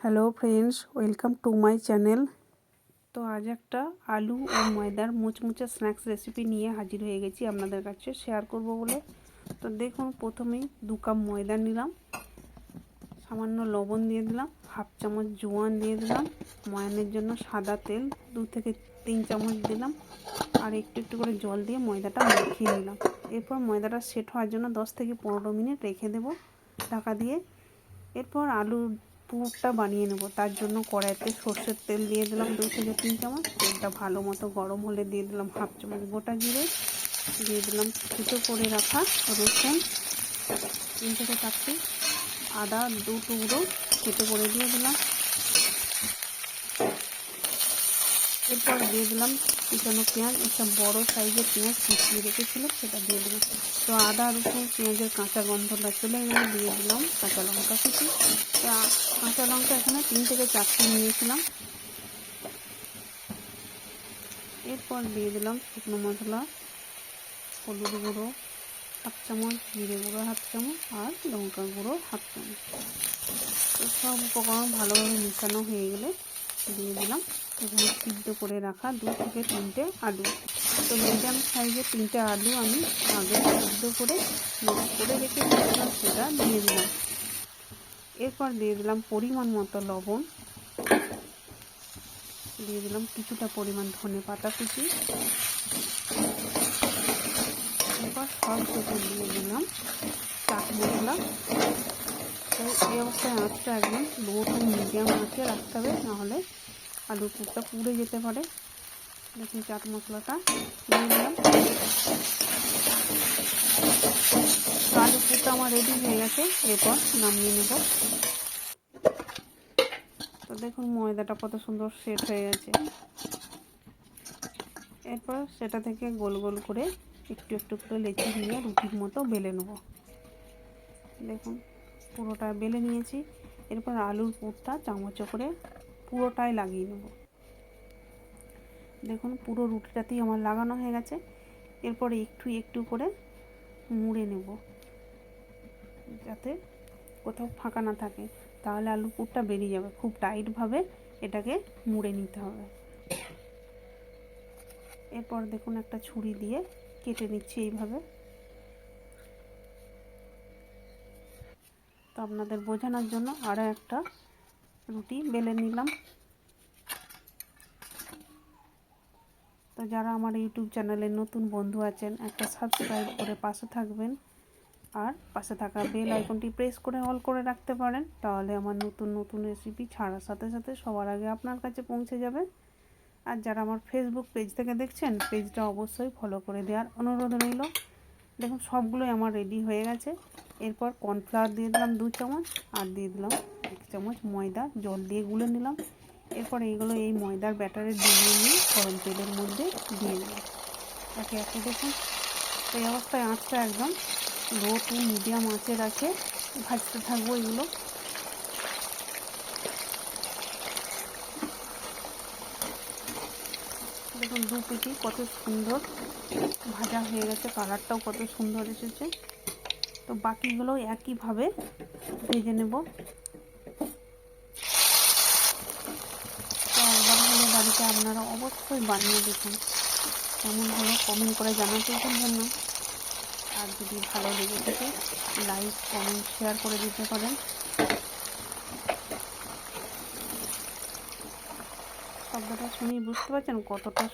Hello friends, welcome to my channel. তো আজ একটা আলু ও ময়দার মুচমুচে স্ন্যাক্স রেসিপি নিয়ে হাজির হয়ে গেছি আপনাদের কাছে শেয়ার করব বলে। তো দেখুন, প্রথমেই 2 কাপ ময়দা নিলাম, সামান্য লবণ দিয়ে দিলাম, হাফ চামচ জোয়ান দিয়ে দিলাম, ময়ানের জন্য সাদা তেল 2 থেকে 3 চামচ দিলাম, আর একটু একটু করে জল দিয়ে ময়দাটা মাখিয়ে নিলাম। এরপর ময়দাটা সেট হওয়ার জন্য 10 থেকে 15 মিনিট রেখে দেব ঢাকা দিয়ে। এরপর আলুর পুরটা বানিয়ে নেব। তার জন্য কড়াইতে সর্ষের তেল দিয়ে দিলাম 2 থেকে 3 চামচ। তেলটা ভালো মতো গরম হলে দিয়ে দিলাম হাফ চামচ গোটা জিরে, দিয়ে দিলাম কুচো করে রাখা রসুন 3 থেকে 4টি, আদা 2 টুকরো কেটে করে দিয়ে দিলাম। এরপর দিয়ে দিলাম কুচানো পেঁয়াজ, একটা বড় সাইজের পেঁয়াজ কুচিয়ে রেখেছিলাম, সেটা দিয়ে দিলাম। তো আদা রসুন পেঁয়াজের কাঁচা গন্ধটা চলে গেলে দিয়ে দিলাম কাঁচা লঙ্কা কুচি। কাঁচা লঙ্কা এখানে 3 থেকে 4টি নিয়েছিলাম। এরপর দিয়ে দিলাম শুকনো মশলা, হলুদ গুঁড়ো হাফ চামচ, জিরে গুঁড়ো হাফ চামচ, আর লঙ্কা গুঁড়ো হাফ চামচ। তো সব উপকরণ ভালোভাবে মেশানো হয়ে গেলে দিয়ে দিলাম এখানে সিদ্ধ করে রাখা 2 থেকে 3টে আলু। তো মিডিয়াম সাইজের 3টে আলু আমি আগে সিদ্ধ করে মিক্স করে রেখে দিয়েছিলাম, সেটা দিয়ে দিলাম। এরপর দিয়ে দিলাম পরিমাণ মতো লবণ, দিয়ে দিলাম কিছুটা পরিমাণ ধনে পাতা কুচি। এরপর সব শেষে দিয়ে দিলাম চাট মশলা। তো এই অবস্থায় আঁচটা একদম লো টু মিডিয়াম আঁচে রাখতে হবে, নাহলে আলুর পুরটা পুড়ে যেতে পারে। দেখুন চাট মশলাটা দিয়ে দিলাম। আলু পুরটা আমার রেডি হয়ে গেছে, এরপর নামিয়ে নেব। তো দেখুন ময়দাটা কত সুন্দর সেট হয়ে গেছে। এরপর সেটা থেকে গোল গোল করে একটু একটু করে লেচি নিয়ে রুটির মতো বেলে নেব। দেখুন পুরোটা বেলে নিয়েছি। এরপর আলুর পুরটা চামচে করে পুরোটাই লাগিয়ে নেব। দেখুন পুরো রুটিটাতেই আমার লাগানো হয়ে গেছে। এরপর একটু একটু করে মুড়ে নেব, যাতে কোথাও ফাঁকা না থাকে, তাহলে আলুর পুরটা বেরিয়ে যাবে। খুব টাইটভাবে এটাকে মুড়ে নিতে হবে। এরপর দেখুন একটা ছুরি দিয়ে কেটে নিচ্ছি এইভাবে। তো আপনাদের বোঝানোর জন্য আরও একটা রুটি বেলে নিলাম। তো যারা আমার ইউটিউব চ্যানেলে নতুন বন্ধু আছেন, একটা সাবস্ক্রাইব করে পাশে থাকবেন, আর পাশে থাকা বেল আইকনটি প্রেস করে অল করে রাখতে পারেন, তাহলে আমার নতুন নতুন রেসিপি ছাড়ার সাথে সাথে সবার আগে আপনার কাছে পৌঁছে যাবে। আর যারা আমার ফেসবুক পেজ থেকে দেখছেন, পেজটা অবশ্যই ফলো করে দেওয়ার অনুরোধ রইল। দেখুন সবগুলোই আমার রেডি হয়ে গেছে। এরপর কর্নফ্লাওয়ার দিয়ে দিলাম 2 চামচ, আর দিয়ে দিলাম 1 চামচ ময়দা, জল দিয়ে গুলে নিলাম। এরপর এইগুলো এই ময়দার ব্যাটারে ডুবিয়ে নিয়ে গরম তেলের মধ্যে দিয়ে দিলাম একে একে। দেখুন এই অবস্থায় আঁচটা একদম লো টু মিডিয়াম আঁচে রাখে ভাজতে থাকবো এগুলো। দেখুন 2 পিঠি কত সুন্দর ভাজা হয়ে গেছে, কালারটাও কত সুন্দর এসেছে। তো বাকিগুলো একইভাবে ভেজে নেব। তো একবার হলে বাড়িতে আপনারা অবশ্যই বানিয়ে দেখুন, কেমন হলো কমেন্ট করে জানাতে ভুলবেন না। আর যদি ভালো লেগে থাকে লাইক কমেন্ট শেয়ার করে দিতে পারেন। শব্দটা শুনেই বুঝতে পারছেন কতটা